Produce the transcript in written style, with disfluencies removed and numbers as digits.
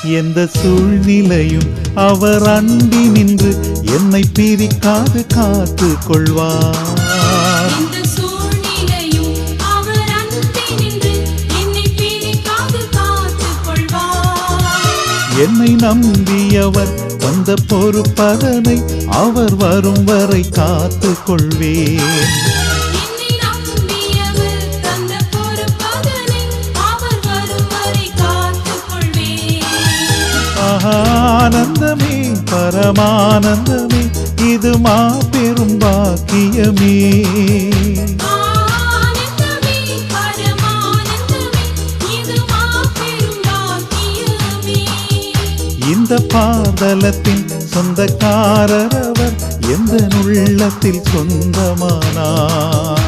எந்த சூழ்நிலையும் அவர் அண்டி நின்று என்னை பிரிக்காது காத்து கொள்வார். என்னை நம்பியவர் வந்த பொறுப்பதனை அவர் வரும் வரை காத்து கொள்வேன். ஆனந்தமே பரமானந்தமே இது மாபெரும் பாக்கியமே. இந்த பாதலத்தின் சொந்தக்காரர் அவர் எந்த உள்ளத்தில் சொந்தமானார்.